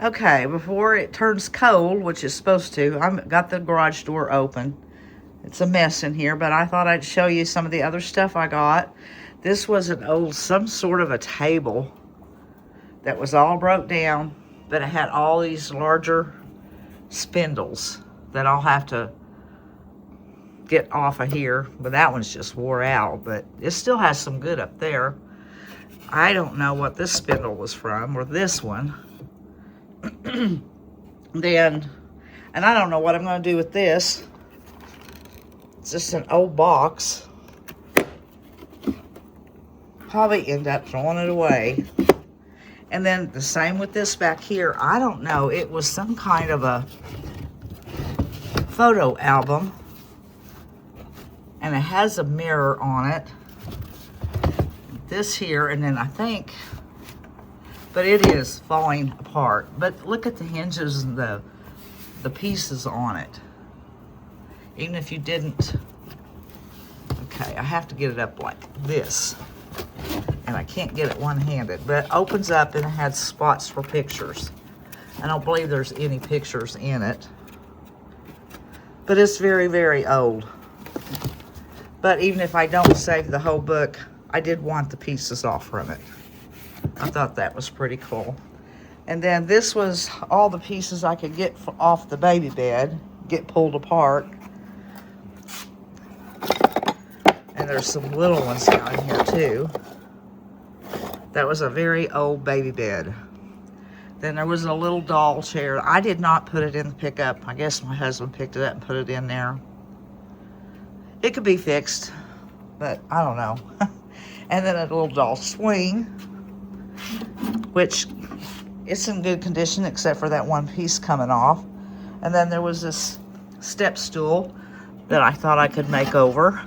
Okay, before it turns cold, which it's supposed to, I've got the garage door open. It's a mess in here, but I thought I'd show you some of the other stuff I got. This was an old, some sort of a table that was all broke down, but it had all these larger spindles that I'll have to get off of here. But that one's just wore out, but it still has some good up there. I don't know what this spindle was from, or this one. Then, and I don't know what I'm going to do with this. It's just an old box. Probably end up throwing it away. And then the same with this back here. I don't know. It was some kind of a photo album. And it has a mirror on it. This here, and then I think, but it is falling apart. But look at the hinges and the pieces on it. Even if you didn't, okay, I have to get it up like this. And I can't get it one-handed, but it opens up and it has spots for pictures. I don't believe there's any pictures in it. But it's very, very old. But even if I don't save the whole book, I did want the pieces off from it. I thought that was pretty cool. And then this was all the pieces I could get off the baby bed, get pulled apart. And there's some little ones down here too. That was a very old baby bed. Then there was a little doll chair. I did not put it in the pickup. I guess my husband picked it up and put it in there. It could be fixed, but I don't know. And then a little doll swing, which it's in good condition except for that one piece coming off. And then there was this step stool that I thought I could make over.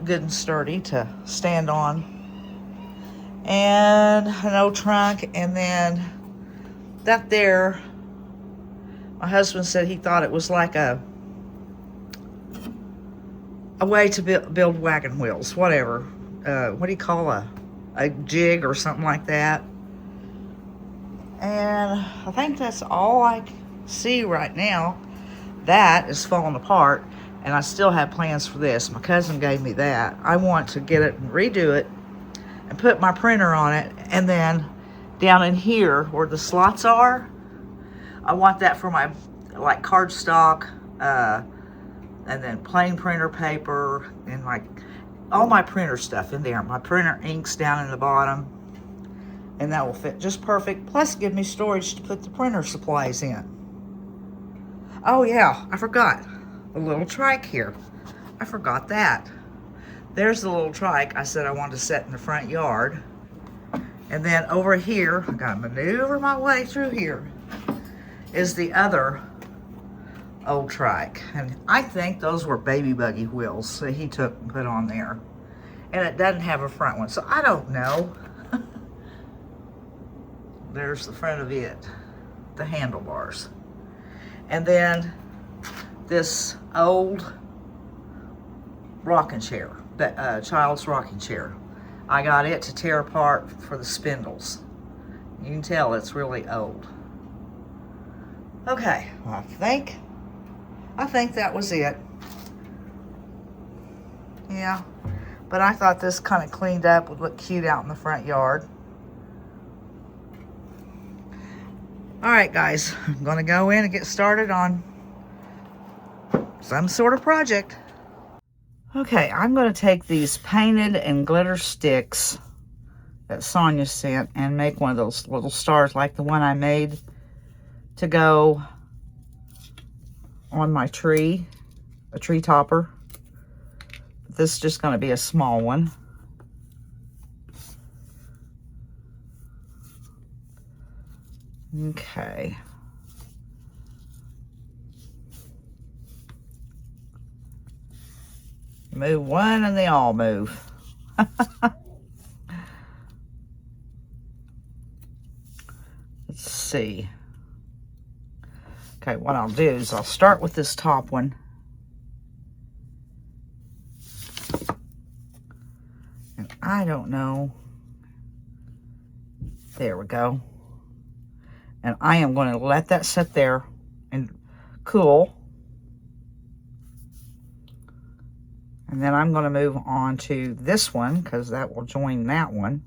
Good and sturdy to stand on. And an old trunk. And then that there, my husband said he thought it was like a way to build wagon wheels, whatever. What do you call a jig or something like that? And I think that's all I see right now. That is falling apart, and I still have plans for this. My cousin gave me that. I want to get it and redo it and put my printer on it, and then down in here where the slots are, I want that for my like cardstock, and then plain printer paper, and like all my printer stuff in there. My printer inks down in the bottom, and that will fit just perfect. Plus give me storage to put the printer supplies in. Oh yeah, I forgot a little trike here. I forgot that. There's the little trike I said I wanted to set in the front yard. And then over here, I gotta maneuver my way through here, is the other old trike. And I think those were baby buggy wheels that he took and put on there. And it doesn't have a front one, so I don't know. There's the front of it, the handlebars. And then this old rocking chair, child's rocking chair. I got it to tear apart for the spindles. You can tell it's really old. Okay, well, I think that was it. Yeah, but I thought this kind of cleaned up would look cute out in the front yard. All right, guys, I'm gonna go in and get started on some sort of project. Okay, I'm gonna take these painted and glitter sticks that Sonya sent and make one of those little stars like the one I made to go on my tree, a tree topper. This is just gonna be a small one. Okay. Move one and they all move. Let's see. Okay, what I'll do is I'll start with this top one. And I don't know. There we go. And I am going to let that sit there and cool. And then I'm going to move on to this one because that will join that one.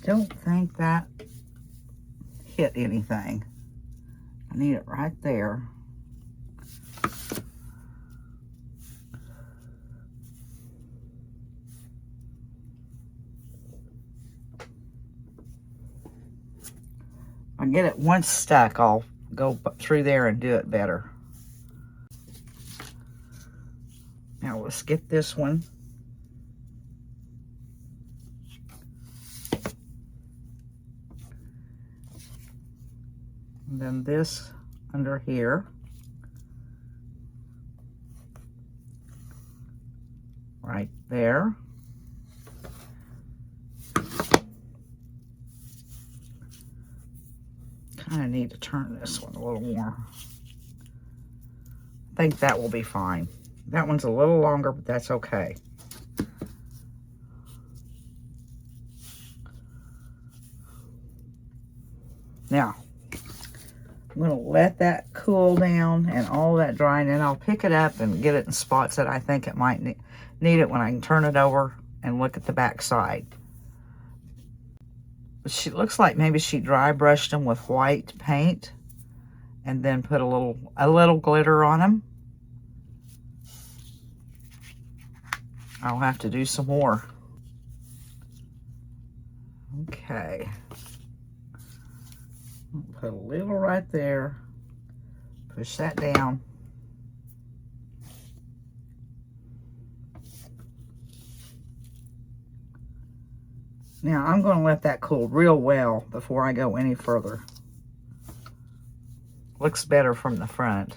Don't think that hit anything. I need it right there. If I get it once stuck, I'll go through there and do it better. Now let's get this one. And then this under here. Right there. Kind of need to turn this one a little more. I think that will be fine. That one's a little longer, but that's okay. Now, I'm going to let that cool down and all that dry, and then I'll pick it up and get it in spots that I think it might need it when I can turn it over and look at the back side. She looks like maybe she dry brushed them with white paint and then put a little glitter on them. I'll have to do some more. Okay. Put a little right there. Push that down. Now, I'm going to let that cool real well before I go any further. Looks better from the front.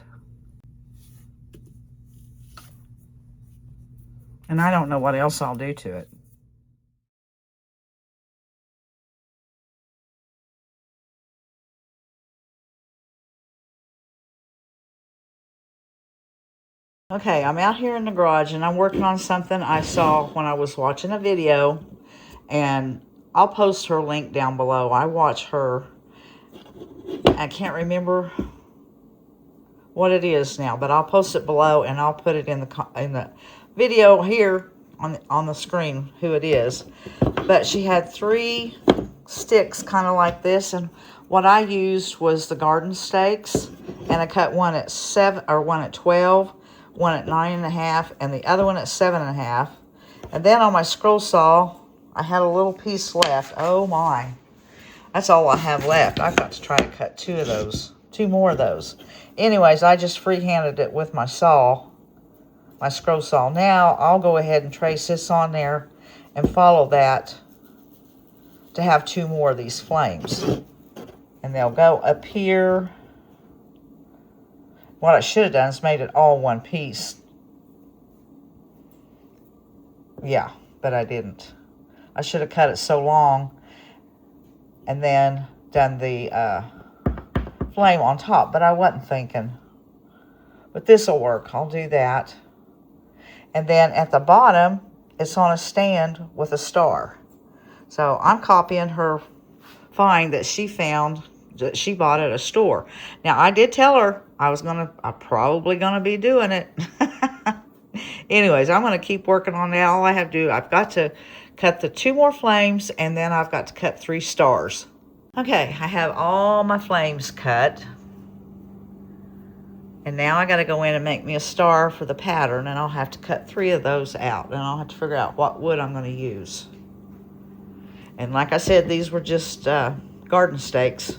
And I don't know what else I'll do to it. Okay, I'm out here in the garage and I'm working on something I saw when I was watching a video. And I'll post her link down below. I watch her. I can't remember what it is now, but I'll post it below and I'll put it in the video here on the screen who it is. But she had 3 sticks kind of like this, and what I used was the garden stakes, and I cut one at 7 or one at 12, one at 9.5, and the other one at 7.5. And then on my scroll saw, I had a little piece left. Oh my. That's all I have left. I've got to try to cut 2 more of those. Anyways, I just freehanded it with my saw, my scroll saw. Now, I'll go ahead and trace this on there and follow that to have 2 more of these flames. And they'll go up here. What I should have done is made it all one piece. Yeah, but I didn't. I should have cut it so long and then done the flame on top, but I wasn't thinking. But this will work. I'll do that. And then at the bottom, it's on a stand with a star. So I'm copying her find that she found that she bought at a store. Now, I did tell her I'm probably gonna be doing it. Anyways, I'm gonna keep working on that. All I have to do, I've got to cut the 2 more flames, and then I've got to cut 3 stars. Okay, I have all my flames cut. And now I got to go in and make me a star for the pattern, and I'll have to cut 3 of those out, and I'll have to figure out what wood I'm going to use. And like I said, these were just garden stakes.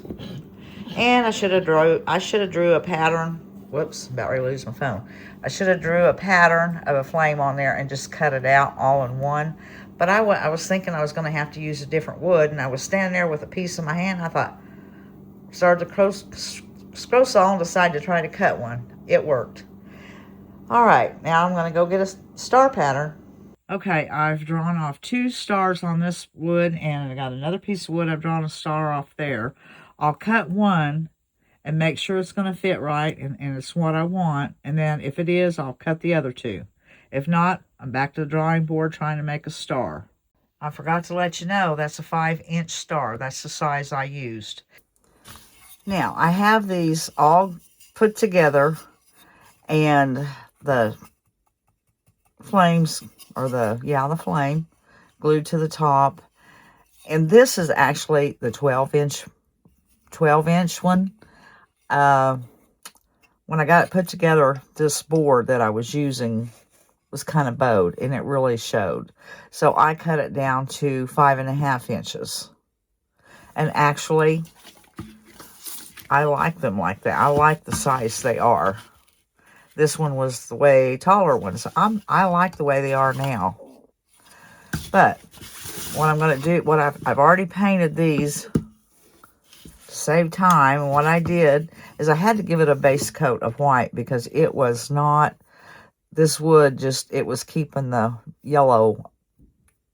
And I should have drew a pattern. Whoops, about ready to lose my phone. I should have drew a pattern of a flame on there and just cut it out all in one. But I was thinking I was going to have to use a different wood, and I was standing there with a piece in my hand. I thought, started the scroll saw and decided to try to cut one. It worked. All right, now I'm going to go get a star pattern. Okay, I've drawn off 2 stars on this wood, and I got another piece of wood. I've drawn a star off there. I'll cut one, and make sure it's going to fit right and it's what I want. And then if it is, I'll cut the other two. If not, I'm back to the drawing board trying to make a star. I forgot to let you know that's a 5-inch star. That's the size I used. Now, I have these all put together, and the flames, or the flame, glued to the top. And this is actually the 12-inch one. When I got it put together, this board that I was using was kind of bowed, and it really showed. So I cut it down to 5.5 inches. And actually, I like them like that. I like the size they are. This one was the way taller one, so I like the way they are now. But what I'm going to do, I've already painted these to save time. And what I did is I had to give it a base coat of white because it was not, this wood just, it was keeping the yellow.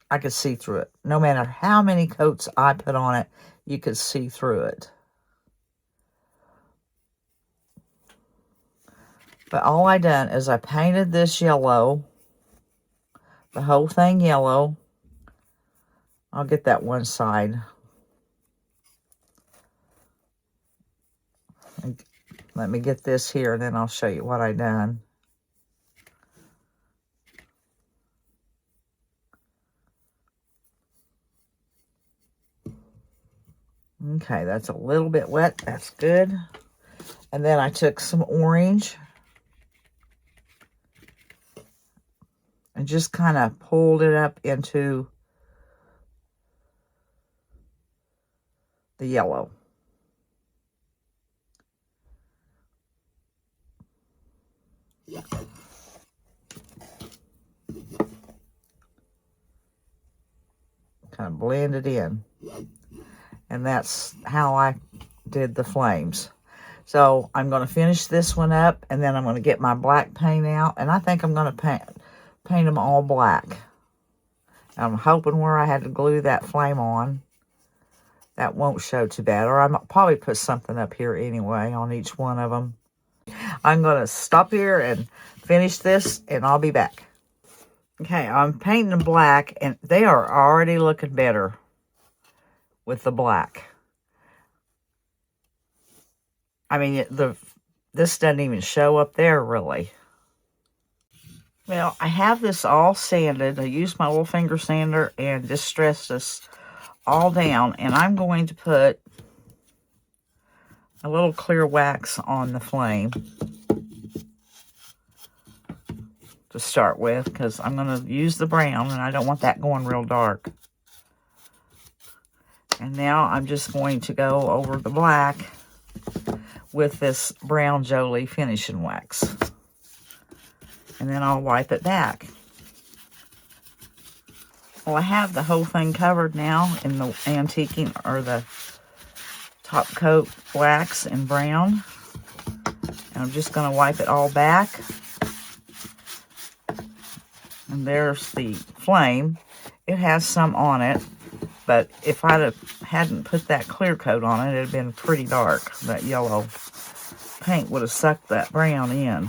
I could see through it. No matter how many coats I put on it, you could see through it. But all I done is I painted this yellow, the whole thing yellow. I'll get that one side. And let me get this here, and then I'll show you what I done. Okay, that's a little bit wet. That's good. And then I took some orange and just kind of pulled it up into the yellow. Kind of blend it in. And that's how I did the flames. So I'm going to finish this one up, and then I'm going to get my black paint out. And I think I'm going to paint them all black. I'm hoping where I had to glue that flame on, that won't show too bad. Or I might probably put something up here anyway on each one of them. I'm going to stop here and finish this, and I'll be back. Okay, I'm painting them black, and they are already looking better with the black. I mean, this doesn't even show up there, really. Well, I have this all sanded. I used my little finger sander and distressed this all down. And I'm going to put a little clear wax on the flame to start with, because I'm going to use the brown, and I don't want that going real dark. And now I'm just going to go over the black with this brown Jolie finishing wax. And then I'll wipe it back. Well, I have the whole thing covered now in the antiquing, or the top coat wax and brown. And I'm just going to wipe it all back. And there's the flame. It has some on it. But if I hadn't put that clear coat on it, it'd have been pretty dark. That yellow paint would have sucked that brown in.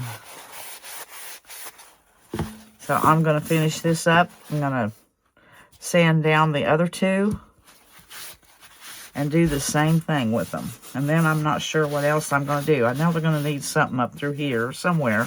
So I'm going to finish this up. I'm going to sand down the other two and do the same thing with them. And then I'm not sure what else I'm going to do. I know they're going to need something up through here somewhere.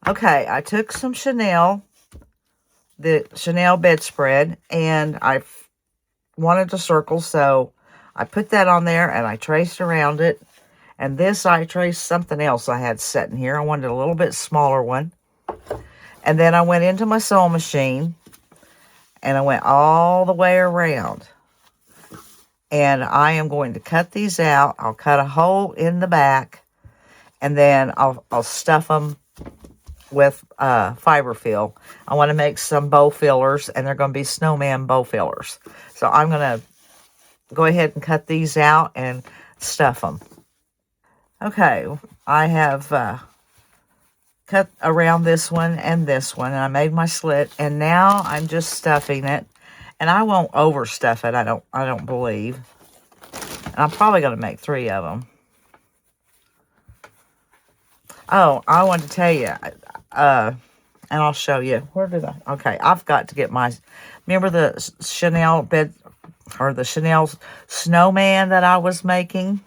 Okay, I took some Chenille, the Chenille bedspread, and I wanted to circle, so I put that on there and I traced around it. And this, I traced something else I had set in here. I wanted a little bit smaller one. And then I went into my sewing machine and I went all the way around. And I am going to cut these out. I'll cut a hole in the back, and then I'll stuff them with fiber fill. I want to make some bow fillers, and they're going to be Snowman bow fillers. So I'm going to go ahead and cut these out and stuff them. Okay, I have cut around this one, and I made my slit, and now I'm just stuffing it. And I won't overstuff it, I don't believe. And I'm probably going to make 3 of them. Oh, I want to tell you, and I'll show you. Where did I? Okay, I've got to get my, remember the Chenille bed, or the Chenille Snowman that I was making?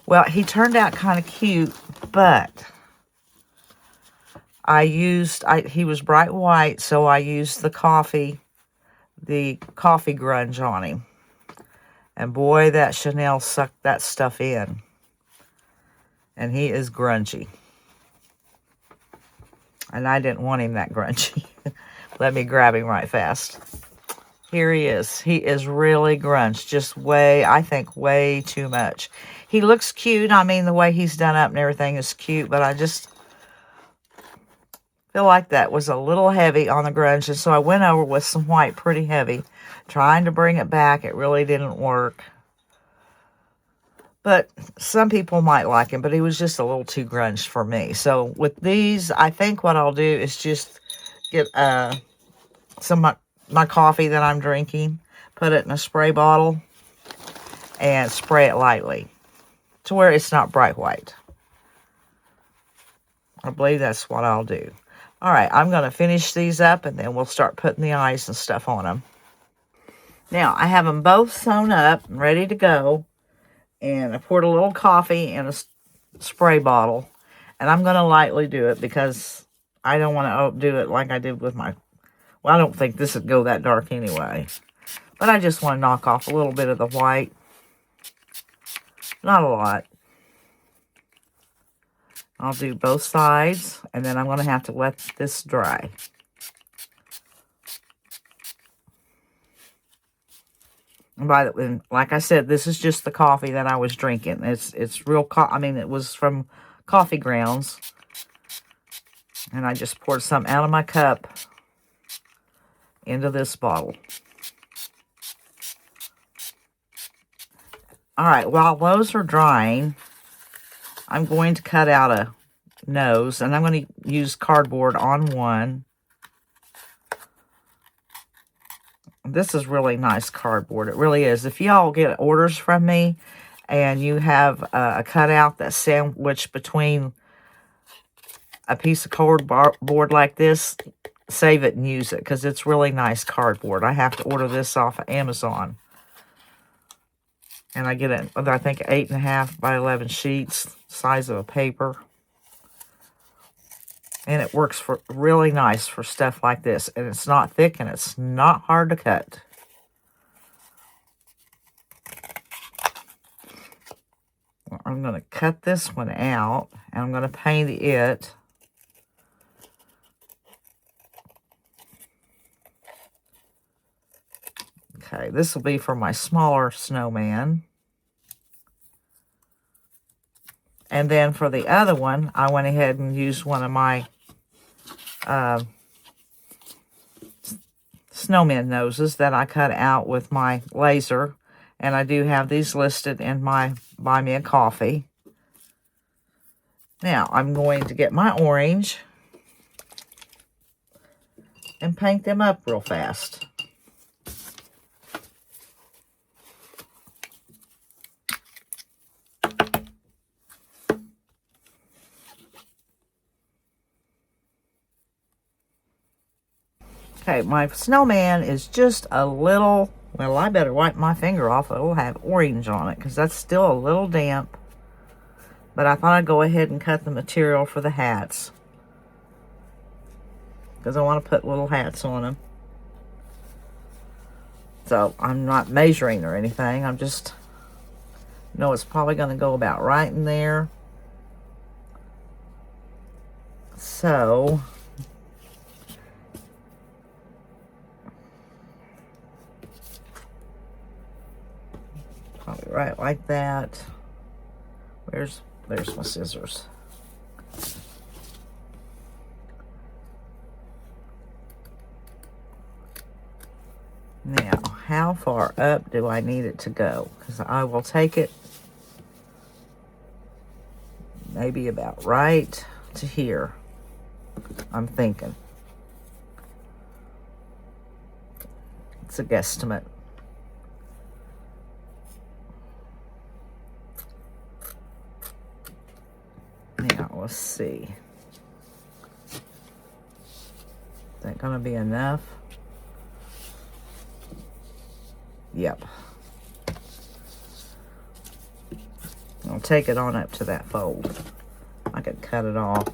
Well, he turned out kind of cute, but he was bright white, so I used the coffee grunge on him. And boy, that Chenille sucked that stuff in. And he is grungy. And I didn't want him that grungy. Let me grab him right fast. Here he is. He is really grunge. Just I think way too much. He looks cute. I mean, the way he's done up and everything is cute. But I just feel like that was a little heavy on the grunge. And so I went over with some white pretty heavy. Trying to bring it back. It really didn't work. But some people might like him, but he was just a little too grunge for me. So with these, I think what I'll do is just get some of my coffee that I'm drinking, put it in a spray bottle, and spray it lightly to where it's not bright white. I believe that's what I'll do. All right, I'm going to finish these up, and then we'll start putting the eyes and stuff on them. Now, I have them both sewn up and ready to go. And I poured a little coffee in a spray bottle. And I'm going to lightly do it because I don't want to do it like I did with my... Well, I don't think this would go that dark anyway. But I just want to knock off a little bit of the white. Not a lot. I'll do both sides. And then I'm going to have to let this dry. And by the way, like I said, this is just the coffee that I was drinking. It's real I mean, it was from coffee grounds. And I just poured some out of my cup into this bottle. All right, while those are drying, I'm going to cut out a nose. And I'm going to use cardboard on one. This is really nice cardboard. It really is. If y'all get orders from me and you have a cutout that's sandwiched between a piece of cardboard like this, save it and use it because it's really nice cardboard. I have to order this off of Amazon. And I get it, I think, 8.5 by 11 sheets, size of a paper. And it works for really nice for stuff like this. And it's not thick and it's not hard to cut. I'm going to cut this one out. And I'm going to paint it. Okay, this will be for my smaller snowman. And then for the other one, I went ahead and used one of my snowman noses that I cut out with my laser. And I do have these listed in my Buy Me a Coffee. Now, I'm going to get my orange and paint them up real fast. Okay, my snowman is just a little, well, I better wipe my finger off. It'll have orange on it because that's still a little damp. But I thought I'd go ahead and cut the material for the hats because I want to put little hats on them. So I'm not measuring or anything. I'm just, know it's probably going to go about right in there. So... right like that. There's my scissors. Now, how far up do I need it to go? Because I will take it maybe about right to here, I'm thinking. It's a guesstimate. Now, let's see. Is that going to be enough? Yep. I'll take it on up to that fold. I could cut it off.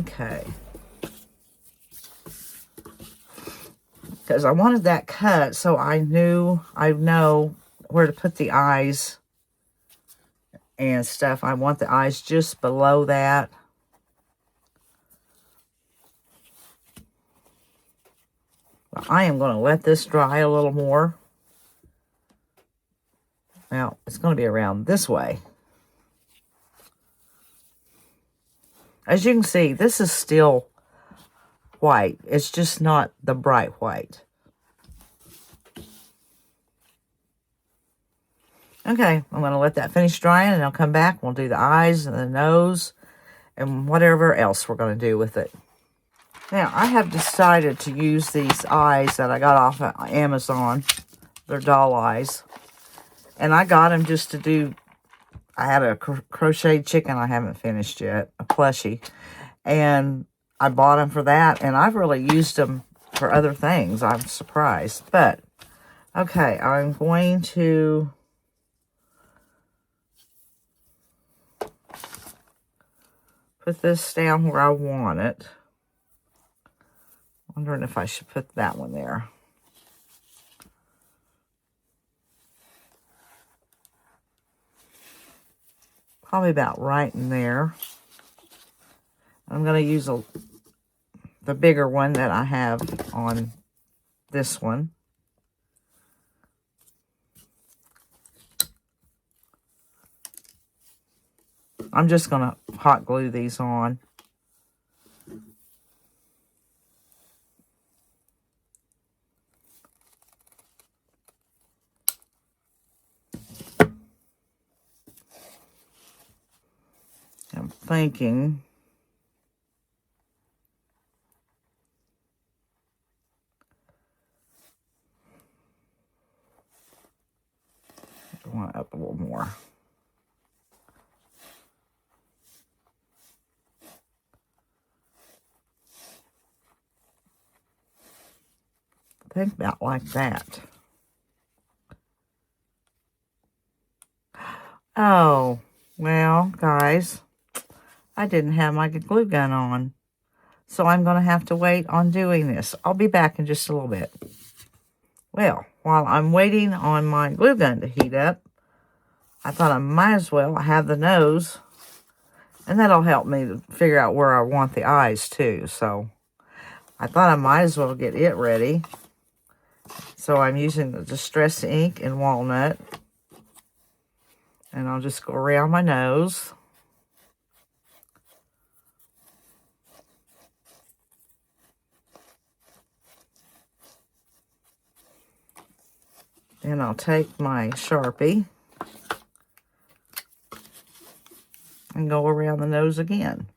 Okay. Because I wanted that cut so I know where to put the eyes and stuff. I want the eyes just below that. But I am going to let this dry a little more. Now, it's going to be around this way. As you can see, this is still white. It's just not the bright white. Okay, I'm going to let that finish drying, and I'll come back. We'll do the eyes and the nose and whatever else we're going to do with it. Now, I have decided to use these eyes that I got off of Amazon. They're doll eyes. And I got them just to do... I had a crocheted chicken I haven't finished yet, a plushie. And I bought them for that, and I've really used them for other things. I'm surprised. But, okay, I'm going to... put this down where I want it. Wondering if I should put that one there. Probably about right in there. I'm going to use the bigger one that I have on this one. I'm just going to hot glue these on. I'm thinking I want it up a little more. Think about like that. Oh, well, guys, I didn't have my glue gun on. So I'm going to have to wait on doing this. I'll be back in just a little bit. Well, while I'm waiting on my glue gun to heat up, I thought I might as well have the nose. And that'll help me to figure out where I want the eyes too. So I thought I might as well get it ready. So I'm using the Distress ink in walnut. And I'll just go around my nose. And I'll take my Sharpie and go around the nose again.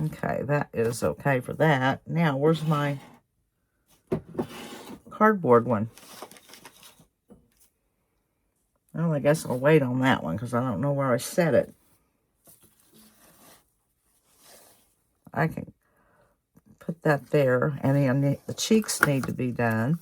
Okay, that is okay for that. Now, where's my cardboard one? Well, I guess I'll wait on that one because I don't know where I set it. I can put that there, and then the cheeks need to be done.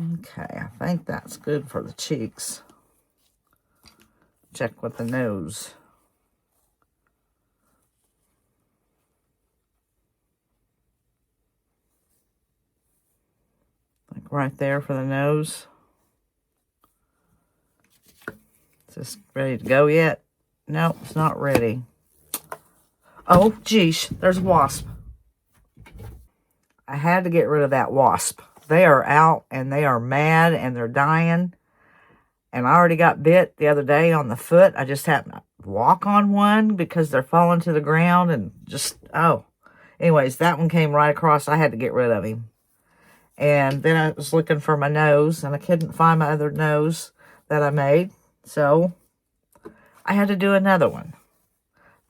Okay, I think that's good for the cheeks. Check with the nose. Like right there for the nose. Is this ready to go yet? No, it's not ready. Oh, geesh, there's a wasp. I had to get rid of that wasp. They are out and they are mad and they're dying. And I already got bit the other day on the foot. I just happened to walk on one because they're falling to the ground and just, oh. Anyways, that one came right across. I had to get rid of him. And then I was looking for my nose and I couldn't find my other nose that I made. So I had to do another one.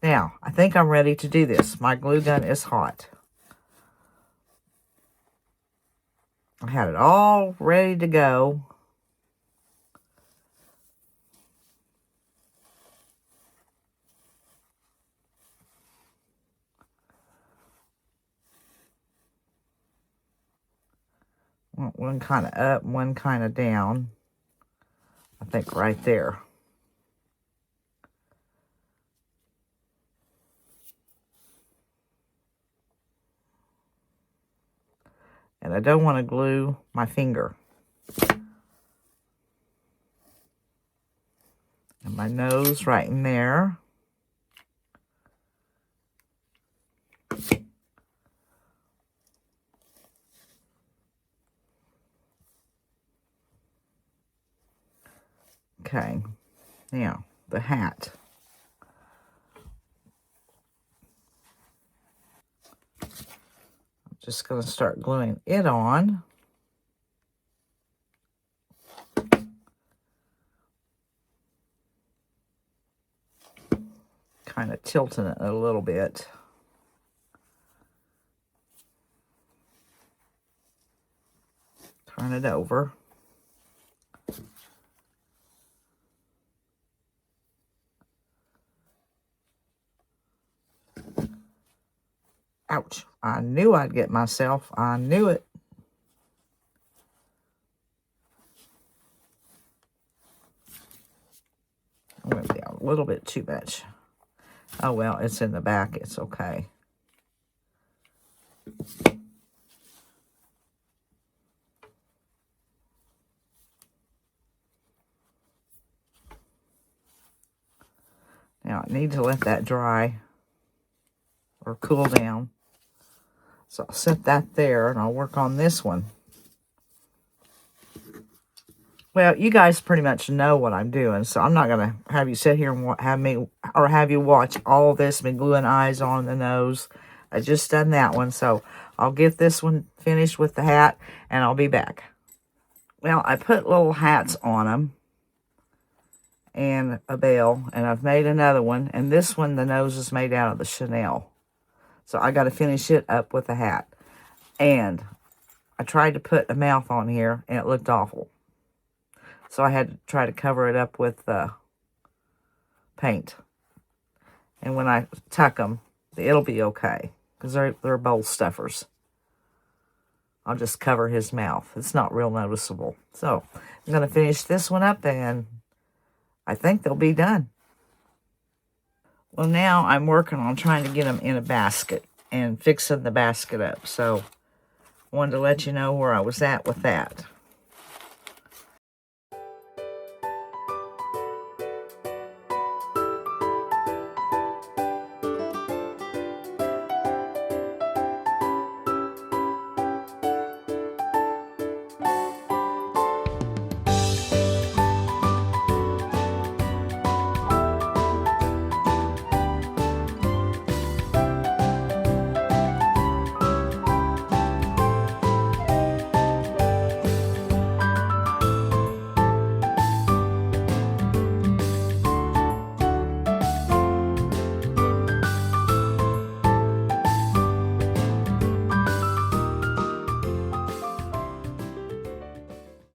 Now, I think I'm ready to do this. My glue gun is hot. I had it all ready to go. One kind of up, one kind of down. I think right there. And I don't want to glue my finger. And my nose right in there. Okay, now the hat. I'm just going to start gluing it on. Kind of tilting it a little bit. Turn it over. Ouch. I knew I'd get myself. I knew it. Went down a little bit too much. Oh, well, it's in the back. It's okay. Now, I need to let that dry or cool down. So I'll set that there, and I'll work on this one. Well, you guys pretty much know what I'm doing, so I'm not going to have you sit here and have you watch all this, me gluing eyes on the nose. I just done that one, so I'll get this one finished with the hat, and I'll be back. Well, I put little hats on them and a bell, and I've made another one, and this one, the nose is made out of the Chenille. So I got to finish it up with a hat. And I tried to put a mouth on here, and it looked awful. So I had to try to cover it up with paint. And when I tuck them, it'll be okay. Because they're bowl stuffers. I'll just cover his mouth. It's not real noticeable. So I'm going to finish this one up, and I think they'll be done. Well, now I'm working on trying to get them in a basket and fixing the basket up. So I wanted to let you know where I was at with that.